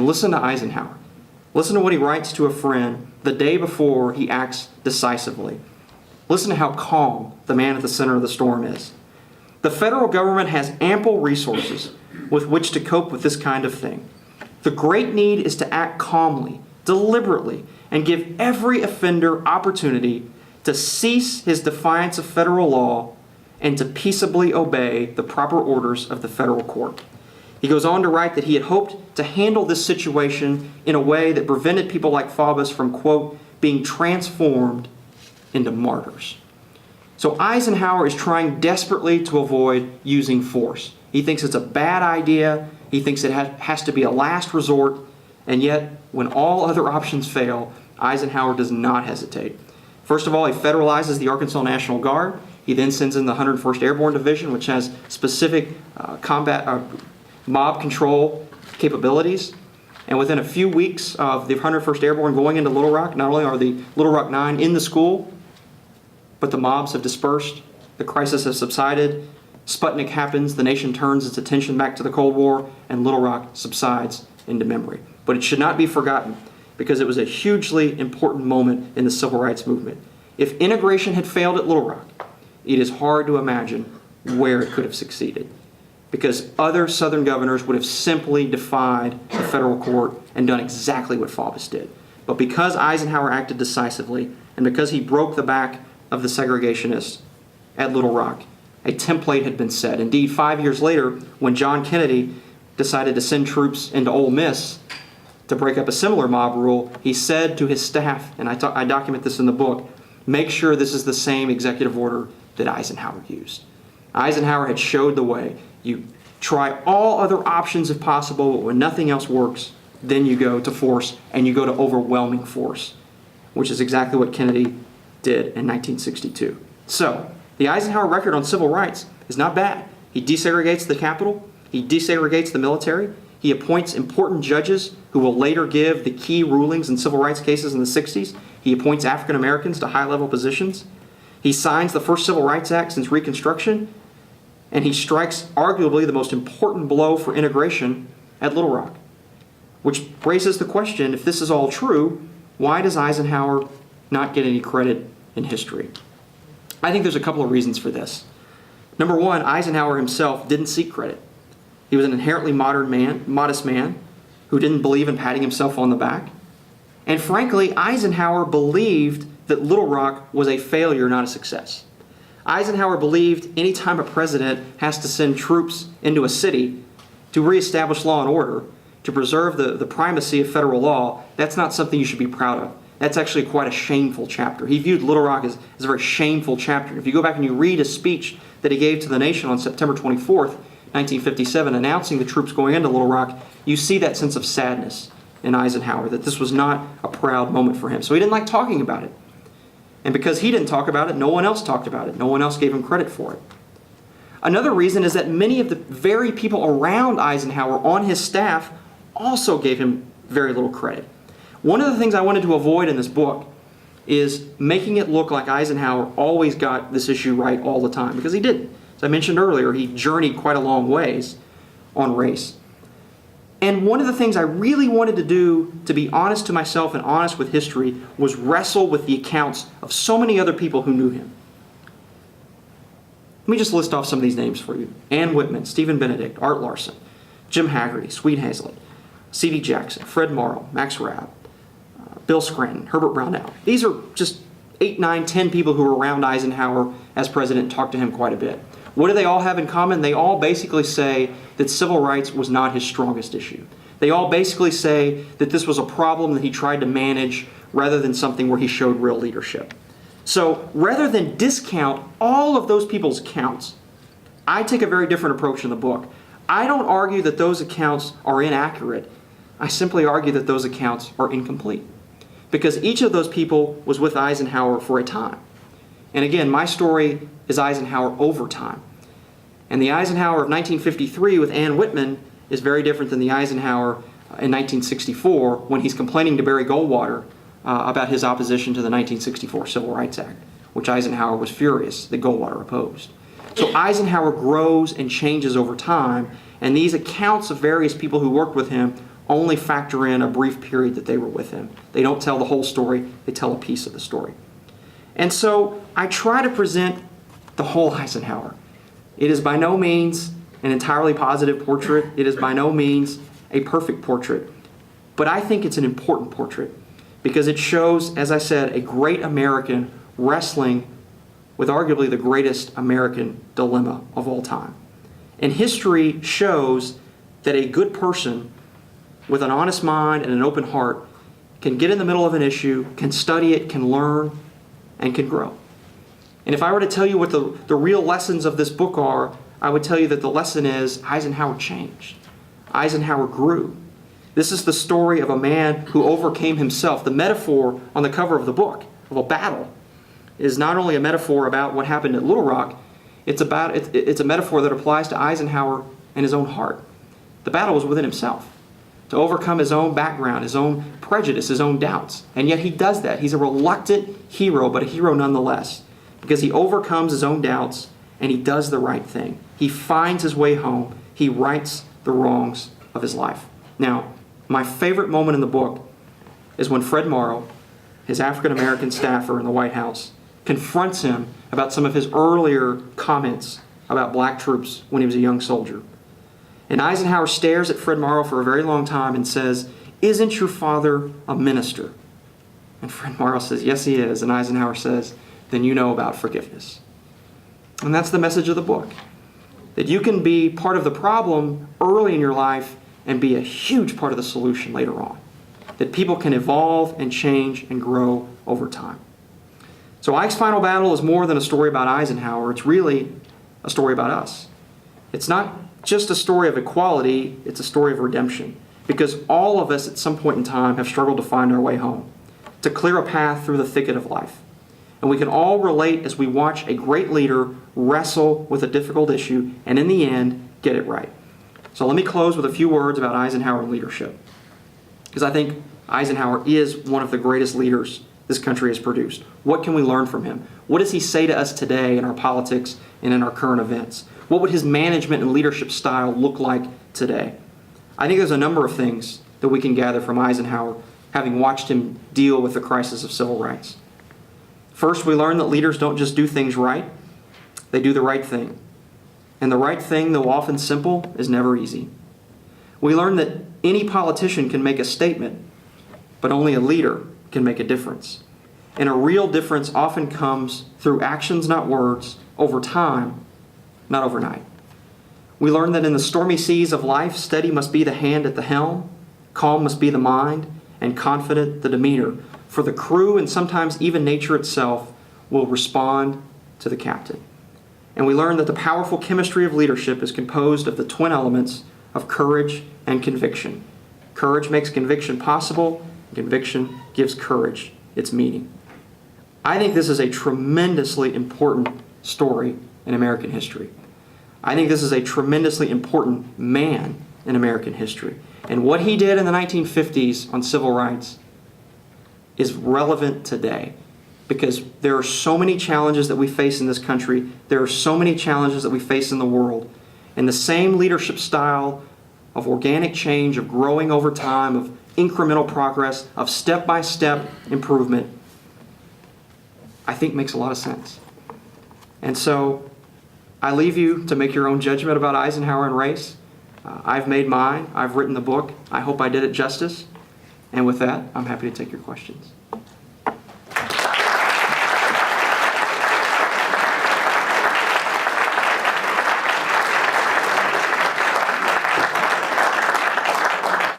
And listen to Eisenhower. Listen to what he writes to a friend the day before he acts decisively. Listen to how calm the man at the center of the storm is. The federal government has ample resources with which to cope with this kind of thing. The great need is to act calmly, deliberately, and give every offender opportunity to cease his defiance of federal law and to peaceably obey the proper orders of the federal court. He goes on to write that he had hoped to handle this situation in a way that prevented people like Faubus from, quote, being transformed into martyrs. So Eisenhower is trying desperately to avoid using force. He thinks it's a bad idea. He thinks it has to be a last resort. And yet, when all other options fail, Eisenhower does not hesitate. First of all, he federalizes the Arkansas National Guard. He then sends in the 101st Airborne Division, which has specific mob control capabilities. And within a few weeks of the 101st Airborne going into Little Rock, not only are the Little Rock Nine in the school, but the mobs have dispersed, the crisis has subsided, Sputnik happens, the nation turns its attention back to the Cold War, and Little Rock subsides into memory. But it should not be forgotten, because it was a hugely important moment in the civil rights movement. If integration had failed at Little Rock, it is hard to imagine where it could have succeeded, because other Southern governors would have simply defied the federal court and done exactly what Faubus did. But because Eisenhower acted decisively, and because he broke the back of the segregationists at Little Rock, a template had been set. Indeed, 5 years later, when John Kennedy decided to send troops into Ole Miss to break up a similar mob rule, he said to his staff, and I document this in the book, make sure this is the same executive order that Eisenhower used. Eisenhower had showed the way. You try all other options if possible, but when nothing else works, then you go to force, and you go to overwhelming force, which is exactly what Kennedy did in 1962. So, the Eisenhower record on civil rights is not bad. He desegregates the Capitol. He desegregates the military. He appoints important judges who will later give the key rulings in civil rights cases in the 60s. He appoints African Americans to high-level positions. He signs the first Civil Rights Act since Reconstruction. And he strikes arguably the most important blow for integration at Little Rock. Which raises the question, if this is all true, why does Eisenhower not get any credit in history? I think there's a couple of reasons for this. Number one, Eisenhower himself didn't seek credit. He was an inherently modest man who didn't believe in patting himself on the back. And frankly, Eisenhower believed that Little Rock was a failure, not a success. Eisenhower believed anytime a president has to send troops into a city to reestablish law and order, to preserve the primacy of federal law, that's not something you should be proud of. That's actually quite a shameful chapter. He viewed Little Rock as a very shameful chapter. If you go back and you read a speech that he gave to the nation on September 24th, 1957, announcing the troops going into Little Rock, you see that sense of sadness in Eisenhower, that this was not a proud moment for him. So he didn't like talking about it. And because he didn't talk about it, no one else talked about it. No one else gave him credit for it. Another reason is that many of the very people around Eisenhower on his staff also gave him very little credit. One of the things I wanted to avoid in this book is making it look like Eisenhower always got this issue right all the time, because he didn't. As I mentioned earlier, he journeyed quite a long ways on race. And one of the things I really wanted to do, to be honest to myself and honest with history, was wrestle with the accounts of so many other people who knew him. Let me just list off some of these names for you. Ann Whitman, Stephen Benedict, Art Larson, Jim Haggerty, Sweet Hazlett, C.D. Jackson, Fred Morrow, Max Rabb, Bill Scranton, Herbert Brownell. These are just 8, 9, 10 people who were around Eisenhower as president and talked to him quite a bit. What do they all have in common? They all basically say that civil rights was not his strongest issue. They all basically say that this was a problem that he tried to manage rather than something where he showed real leadership. So rather than discount all of those people's accounts, I take a very different approach in the book. I don't argue that those accounts are inaccurate. I simply argue that those accounts are incomplete, because each of those people was with Eisenhower for a time. And again, my story is Eisenhower over time. And the Eisenhower of 1953 with Ann Whitman is very different than the Eisenhower in 1964 when he's complaining to Barry Goldwater about his opposition to the 1964 Civil Rights Act, which Eisenhower was furious that Goldwater opposed. So Eisenhower grows and changes over time, and these accounts of various people who worked with him only factor in a brief period that they were with him. They don't tell the whole story, they tell a piece of the story. And so I try to present the whole Eisenhower. It is by no means an entirely positive portrait. It is by no means a perfect portrait. But I think it's an important portrait because it shows, as I said, a great American wrestling with arguably the greatest American dilemma of all time. And history shows that a good person with an honest mind and an open heart can get in the middle of an issue, can study it, can learn, and can grow. And if I were to tell you what the real lessons of this book are, I would tell you that the lesson is Eisenhower changed. Eisenhower grew. This is the story of a man who overcame himself. The metaphor on the cover of the book of a battle is not only a metaphor about what happened at Little Rock, it's a metaphor that applies to Eisenhower and his own heart. The battle was within himself, to overcome his own background, his own prejudice, his own doubts. And yet he does that. He's a reluctant hero, but a hero nonetheless, because he overcomes his own doubts and he does the right thing. He finds his way home. He rights the wrongs of his life. Now, my favorite moment in the book is when Fred Morrow, his African-American staffer in the White House, confronts him about some of his earlier comments about black troops when he was a young soldier. And Eisenhower stares at Fred Morrow for a very long time and says, "Isn't your father a minister?" And Fred Morrow says, "Yes, he is." And Eisenhower says, "Then you know about forgiveness." And that's the message of the book. That you can be part of the problem early in your life and be a huge part of the solution later on. That people can evolve and change and grow over time. So Ike's Final Battle is more than a story about Eisenhower. It's really a story about us. It's not just a story of equality, it's a story of redemption. Because all of us at some point in time have struggled to find our way home, to clear a path through the thicket of life. And we can all relate as we watch a great leader wrestle with a difficult issue and in the end get it right. So let me close with a few words about Eisenhower and leadership. Because I think Eisenhower is one of the greatest leaders this country has produced. What can we learn from him? What does he say to us today in our politics and in our current events? What would his management and leadership style look like today? I think there's a number of things that we can gather from Eisenhower, having watched him deal with the crisis of civil rights. First, we learn that leaders don't just do things right, they do the right thing. And the right thing, though often simple, is never easy. We learn that any politician can make a statement, but only a leader can make a difference. And a real difference often comes through actions, not words, over time, not overnight. We learn that in the stormy seas of life, steady must be the hand at the helm, calm must be the mind, and confident the demeanor. For the crew and sometimes even nature itself will respond to the captain. And we learn that the powerful chemistry of leadership is composed of the twin elements of courage and conviction. Courage makes conviction possible, and conviction gives courage its meaning. I think this is a tremendously important story in American history. I think this is a tremendously important man in American history. And what he did in the 1950s on civil rights is relevant today because there are so many challenges that we face in this country. There are so many challenges that we face in the world. And the same leadership style of organic change, of growing over time, of incremental progress, of step-by-step improvement, I think makes a lot of sense. And so I leave you to make your own judgment about Eisenhower and race. I've made mine. I've written the book. I hope I did it justice. And with that, I'm happy to take your questions.